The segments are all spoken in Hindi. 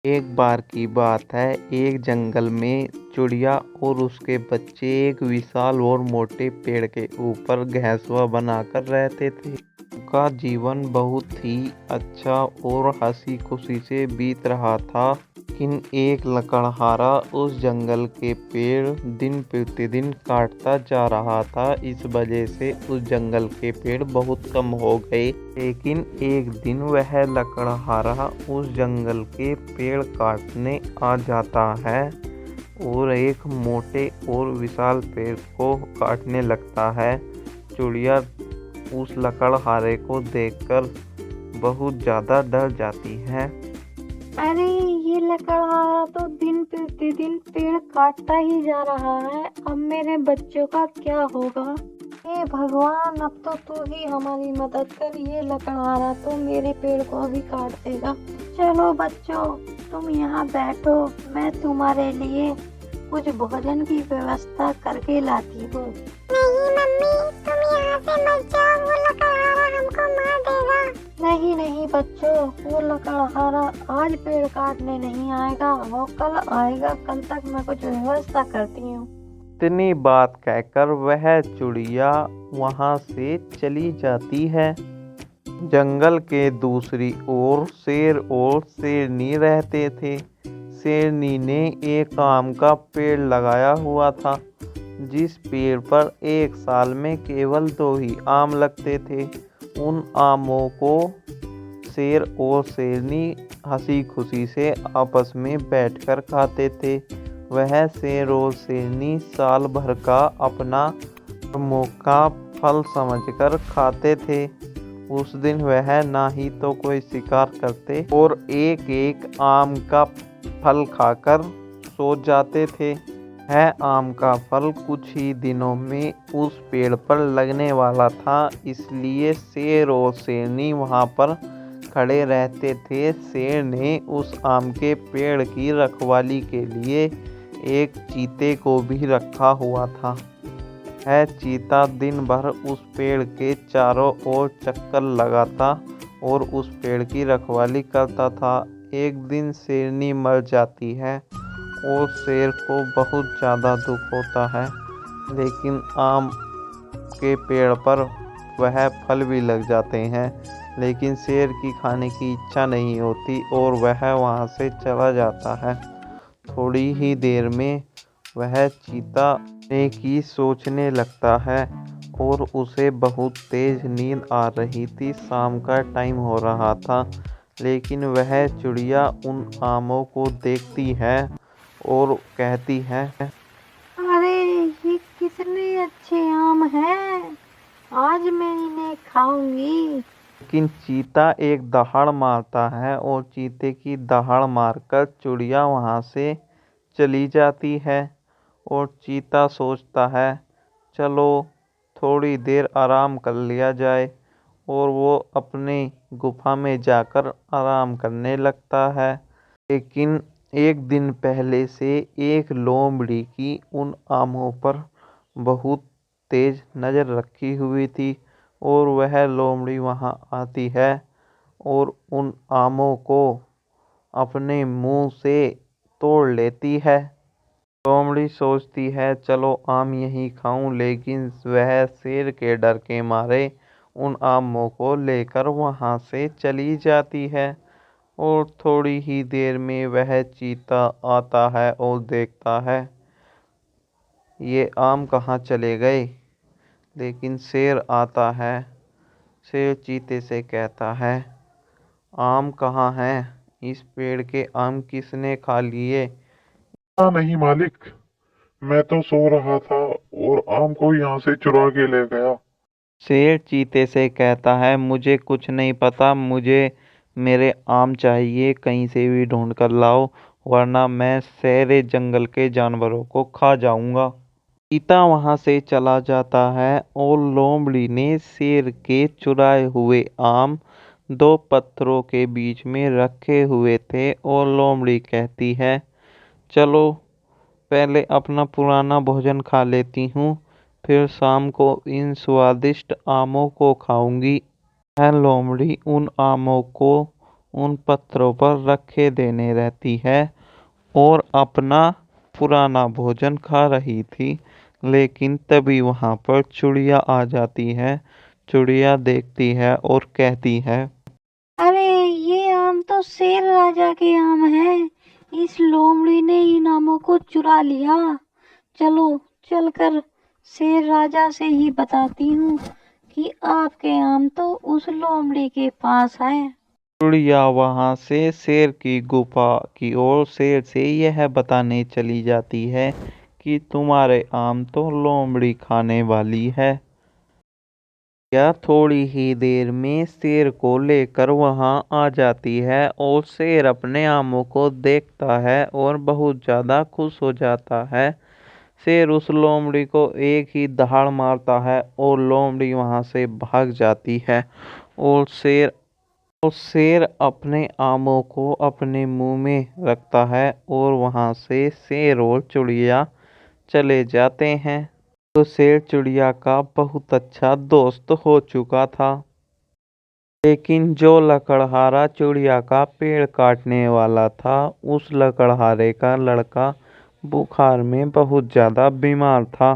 एक बार की बात है, एक जंगल में चिड़िया और उसके बच्चे एक विशाल और मोटे पेड़ के ऊपर घोंसला बनाकर रहते थे। उनका जीवन बहुत ही अच्छा और हंसी खुशी से बीत रहा था। लेकिन एक लकड़हारा उस जंगल के पेड़ दिन प्रतिदिन काटता जा रहा था। इस वजह से उस जंगल के पेड़ बहुत कम हो गए। लेकिन एक दिन वह लकड़हारा उस जंगल के पेड़ काटने आ जाता है और एक मोटे और विशाल पेड़ को काटने लगता है। चिड़िया उस लकड़हारे को देखकर बहुत ज़्यादा डर जाती है। अरे ये लकड़हारा तो दिन प्रतिदिन पेड़ काटता ही जा रहा है। अब मेरे बच्चों का क्या होगा? हे भगवान, अब तो तू ही हमारी मदद कर। ये लकड़हारा तो मेरे पेड़ को भी काट देगा। चलो बच्चों, तुम यहाँ बैठो, मैं तुम्हारे लिए कुछ भोजन की व्यवस्था करके लाती हूँ। नहीं मम्मी, तुम यहाँ से मत जाओ, वो लकड़हारा हमको मार देगा। नहीं नहीं बच्चों, वो लकड़हारा आज पेड़ काटने नहीं आएगा, वो कल आएगा। कल तक मैं कुछ व्यवस्था करती हूँ। इतनी बात कहकर वह चिड़िया वहां से चली जाती है। जंगल के दूसरी ओर शेर और शेरनी रहते थे। शेरनी ने एक आम का पेड़ लगाया हुआ था, जिस पेड़ पर एक साल में केवल 2 ही आम लगते थे। उन आमों को शेर और शेरनी हंसी खुशी से आपस में बैठकर खाते थे। वह शेर और शेरनी साल भर का अपना मौका फल समझकर खाते थे। उस दिन वह ना ही तो कोई शिकार करते और एक एक आम का फल खाकर सो जाते थे। है आम का फल कुछ ही दिनों में उस पेड़ पर लगने वाला था, इसलिए शेर और शेरनी वहां पर खड़े रहते थे। शेर ने उस आम के पेड़ की रखवाली के लिए एक चीते को भी रखा हुआ था। है चीता दिन भर उस पेड़ के चारों ओर चक्कर लगाता और उस पेड़ की रखवाली करता था। एक दिन शेरनी मर जाती है और शेर को बहुत ज़्यादा दुख होता है, लेकिन आम के पेड़ पर वह फल भी लग जाते हैं। लेकिन शेर की खाने की इच्छा नहीं होती और वह वहाँ से चला जाता है। थोड़ी ही देर में वह चीता ने की सोचने लगता है और उसे बहुत तेज नींद आ रही थी। शाम का टाइम हो रहा था, लेकिन वह चिड़िया उन आमों को देखती है और कहती है, अरे ये कितने अच्छे आम हैं, आज मैं इन्हें खाऊंगी। लेकिन चीता एक दहाड़ मारता है और चीते की दहाड़ मारकर चिड़िया वहाँ से चली जाती है। और चीता सोचता है, चलो थोड़ी देर आराम कर लिया जाए, और वो अपनी गुफा में जाकर आराम करने लगता है। लेकिन एक दिन पहले से एक लोमड़ी की उन आमों पर बहुत तेज नज़र रखी हुई थी और वह लोमड़ी वहां आती है और उन आमों को अपने मुंह से तोड़ लेती है। लोमड़ी सोचती है चलो आम यहीं खाऊं, लेकिन वह शेर के डर के मारे उन आमों को लेकर वहां से चली जाती है। और थोड़ी ही देर में वह चीता आता है और देखता है ये आम कहाँ चले गए। लेकिन शेर आता है। शेर चीते से कहता है, आम कहाँ हैं? इस पेड़ के आम किसने खा लिए? नहीं मालिक, मैं तो सो रहा था और आम को यहाँ से चुरा के ले गया। शेर चीते से कहता है, मुझे कुछ नहीं पता, मुझे मेरे आम चाहिए, कहीं से भी ढूंढ कर लाओ, वरना मैं सारे जंगल के जानवरों को खा जाऊंगा। चीता वहां से चला जाता है और लोमड़ी ने शेर के चुराए हुए आम 2 पत्थरों के बीच में रखे हुए थे और लोमड़ी कहती है, चलो पहले अपना पुराना भोजन खा लेती हूँ, फिर शाम को इन स्वादिष्ट आमों को खाऊंगी। वह लोमड़ी उन आमों को उन पत्थरों पर रखे देने रहती है और अपना पुराना भोजन खा रही थी। लेकिन तभी वहां पर चिड़िया आ जाती है। चिड़िया देखती है और कहती है, अरे ये आम तो शेर राजा के आम है। इस लोमड़ी ने इन आमों को चुरा लिया। चलो चलकर शेर राजा से ही बताती हूँ कि आपके आम तो उस लोमड़ी के पास है। चिड़िया वहां से शेर की गुफा की ओर शेर से यह बताने चली जाती है कि तुम्हारे आम तो लोमड़ी खाने वाली है। या थोड़ी ही देर में शेर को लेकर वहां आ जाती है और शेर अपने आमों को देखता है और बहुत ज्यादा खुश हो जाता है। शेर उस लोमड़ी को एक ही दहाड़ मारता है और लोमड़ी वहां से भाग जाती है। और शेर अपने आमों को अपने मुंह में रखता है और वहां से शेर और चिड़िया चले जाते हैं। तो शेर चिड़िया का बहुत अच्छा दोस्त हो चुका था। लेकिन जो लकड़हारा चिड़िया का पेड़ काटने वाला था, उस लकड़हारे का लड़का बुखार में बहुत ज्यादा बीमार था।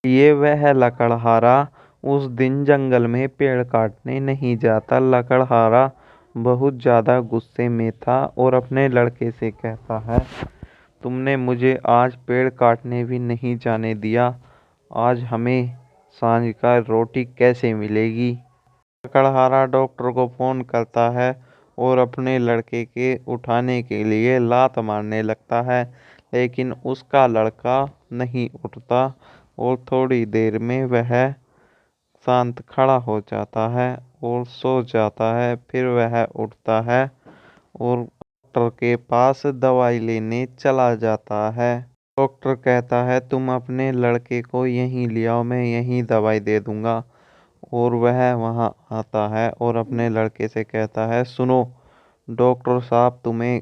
ये वह लकड़हारा उस दिन जंगल में पेड़ काटने नहीं जाता। लकड़हारा बहुत ज्यादा गुस्से में था और अपने लड़के से कहता है, तुमने मुझे आज पेड़ काटने भी नहीं जाने दिया। आज हमें सांझ का रोटी कैसे मिलेगी। लकड़हारा डॉक्टर को फोन करता है और अपने लड़के के उठाने के लिए लात मारने लगता है। लेकिन उसका लड़का नहीं उठता और थोड़ी देर में वह शांत खड़ा हो जाता है और सो जाता है। फिर वह उठता है और डॉक्टर के पास दवाई लेने चला जाता है। डॉक्टर कहता है, तुम अपने लड़के को यहीं ले आओ, मैं यहीं दवाई दे दूंगा। और वह वहां आता है और अपने लड़के से कहता है, सुनो, डॉक्टर साहब तुम्हें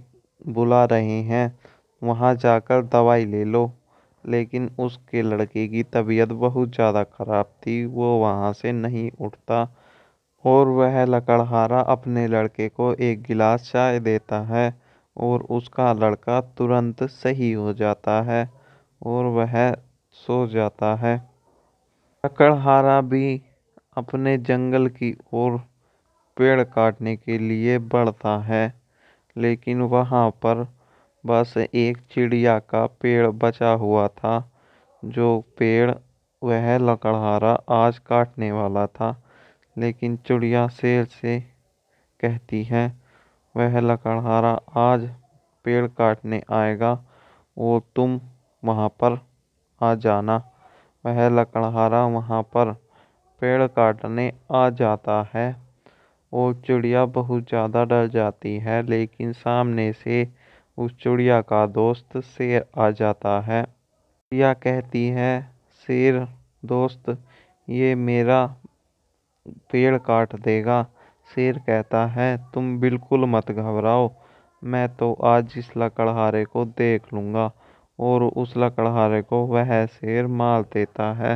बुला रहे हैं, वहां जाकर दवाई ले लो। लेकिन उसके लड़के की तबीयत बहुत ज़्यादा खराब थी, वो वहां से नहीं उठता। और वह लकड़हारा अपने लड़के को एक गिलास चाय देता है और उसका लड़का तुरंत सही हो जाता है और वह सो जाता है। लकड़हारा भी अपने जंगल की ओर पेड़ काटने के लिए बढ़ता है। लेकिन वहां पर बस एक चिड़िया का पेड़ बचा हुआ था, जो पेड़ वह लकड़हारा आज काटने वाला था। लेकिन चिड़िया शेर से कहती है, वह लकड़हारा आज पेड़ काटने आएगा और तुम वहां पर आ जाना। वह लकड़हारा वहां पर पेड़ काटने आ जाता है और चिड़िया बहुत ज़्यादा डर जाती है। लेकिन सामने से उस चिड़िया का दोस्त शेर आ जाता है। चिड़िया कहती है, शेर दोस्त, ये मेरा पेड़ काट देगा। शेर कहता है, तुम बिल्कुल मत घबराओ, मैं तो आज इस लकड़हारे को देख लूंगा। और उस लकड़हारे को वह शेर मार देता है।